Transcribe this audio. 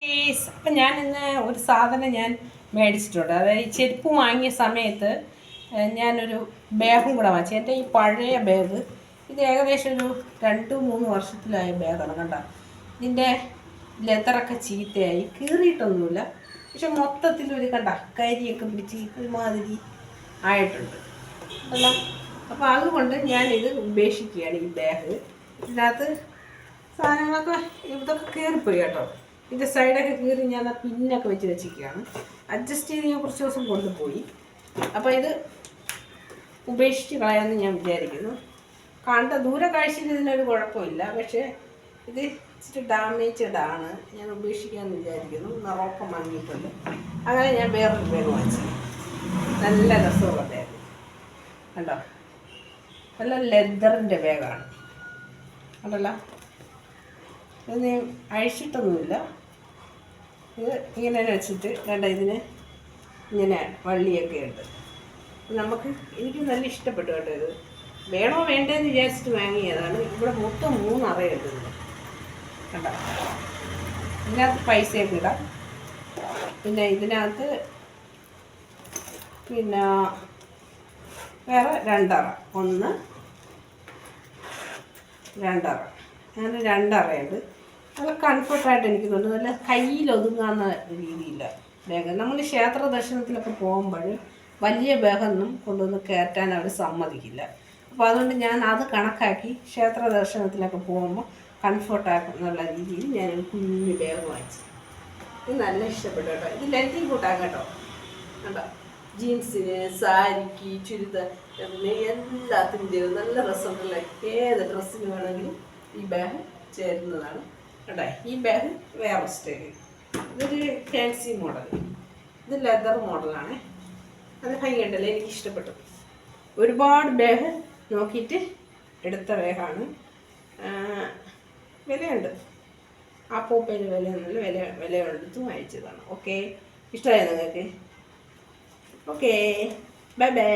അപ്പം ഞാൻ ഇന്ന് ഒരു സാധനം ഞാൻ മേടിച്ചിട്ടുണ്ട്. അതായത് ഈ ചെരുപ്പ് വാങ്ങിയ സമയത്ത് ഞാനൊരു ബാഗും കൂടെ വാങ്ങിച്ചു. എൻ്റെ ഈ പഴയ ബാഗ് ഇത് ഏകദേശം ഒരു 2-3 വർഷത്തിലായ ബാഗാണ്. കണ്ട, ഇതിൻ്റെ ലെതറൊക്കെ ചീത്തയായി, കീറിയിട്ടൊന്നുമില്ല, പക്ഷെ മൊത്തത്തിലൊരു കണ്ട കരിയൊക്കെ പിടിച്ച് ഒരുമാതിരി ആയിട്ടുണ്ട് അല്ല. അപ്പോൾ അതുകൊണ്ട് ഞാനിത് ഉപേക്ഷിക്കുകയാണ്. ഈ ബാഗ് ഇതിനകത്ത് സാധനങ്ങളൊക്കെ ഇതൊക്കെ കീറിപ്പോയി കേട്ടോ. ഇതിൻ്റെ സൈഡൊക്കെ കീറി ഞാൻ പിന്നൊക്കെ വെച്ച് വെച്ചിരിക്കുകയാണ്. അഡ്ജസ്റ്റ് ചെയ്ത് ഞാൻ കുറച്ച് ദിവസം കൊണ്ടുപോയി. അപ്പോൾ ഇത് ഉപേക്ഷിച്ച് കളയാമെന്ന് ഞാൻ വിചാരിക്കുന്നു. കണ്ട ദൂരക്കാഴ്ചയിൽ ഇതിനൊരു കുഴപ്പമില്ല, പക്ഷേ ഇത് ഇച്ചിരി ഡാമേജഡ് ആണ്. ഞാൻ ഉപേക്ഷിക്കാമെന്ന് വിചാരിക്കുന്നു. നിറക്കം വാങ്ങിയിട്ടുണ്ട്. അങ്ങനെ ഞാൻ വേറൊരു ബാഗ് വാങ്ങിച്ചു. നല്ല രസമുള്ള ബാഗ് കണ്ടോ, നല്ല ലെതറിൻ്റെ ബാഗാണ് കണ്ടല്ലോ. ഇത് ഞാൻ അഴിച്ചിട്ടൊന്നുമില്ല. ഇത് ഇങ്ങനെ വെച്ചിട്ട് കണ്ട, ഇതിന് ഇങ്ങനെ വള്ളിയൊക്കെ ഉണ്ട്. നമുക്ക് എനിക്ക് നല്ല ഇഷ്ടപ്പെട്ടു കേട്ടോ. ഇത് വേണോ വേണ്ടതെന്ന് വിചാരിച്ചിട്ട് വാങ്ങിയതാണ്. ഇവിടെ മൊത്തം 3 അറയുണ്ട് ഇതിന് കണ്ട. ഇതിനകത്ത് പൈസയൊക്കെ ഇടാം. പിന്നെ ഇതിനകത്ത് പിന്നെ വേറെ 2 അറ, 1 2 അറ, അങ്ങനെ 2 അറയുണ്ട്. നല്ല കംഫർട്ടായിട്ട് എനിക്ക് തോന്നുന്നു. നല്ല കയ്യിൽ ഒതുങ്ങാവുന്ന രീതിയില്ല ബാഗ്. നമ്മൾ ക്ഷേത്ര ദർശനത്തിലൊക്കെ പോകുമ്പോൾ വലിയ ബാഗൊന്നും കൊണ്ടുവന്ന് കയറ്റാൻ അവർ സമ്മതിക്കില്ല. അപ്പോൾ അതുകൊണ്ട് ഞാൻ അത് കണക്കാക്കി ക്ഷേത്ര ദർശനത്തിലൊക്കെ പോകുമ്പോൾ കംഫർട്ടാക്കുന്നുള്ള രീതിയിൽ ഞാനൊരു കുഞ്ഞു ബാഗ് വാങ്ങിച്ചു. ഇത് നല്ല ഇഷ്ടപ്പെട്ടു കേട്ടോ. ഇത് ലെൻത്തിൽ കൂട്ടാൻ കേട്ടോ. കണ്ടോ, ജീൻസിന്, സാരിക്ക്, ചുരിദാർ, എല്ലാത്തിൻ്റെയും നല്ല രസമുണ്ടല്ലേ. ഏത് ഡ്രസ്സിന് വേണമെങ്കിലും ഈ ബാഗ് ചേരുന്നതാണ് കേട്ടോ. ഈ ബാഗ് വേറെ സ്റ്റൈല്. ഇതൊരു ഫാൻസി മോഡൽ. ഇത് ലെതർ മോഡലാണ്. അത് ഭംഗിയുണ്ടല്ലേ, എനിക്ക് ഇഷ്ടപ്പെട്ടു. ഒരുപാട് ബാഗ് നോക്കിയിട്ട് എടുത്ത ബാഗാണ്. വിലയുണ്ട്, ആ പൂപ്പേന് വിലയൊന്നുമില്ല, വിലയെടുത്ത് വാങ്ങിച്ചതാണ്. ഓക്കെ, ഇഷ്ടമായോ നിങ്ങൾക്ക്? Okay, bye bye.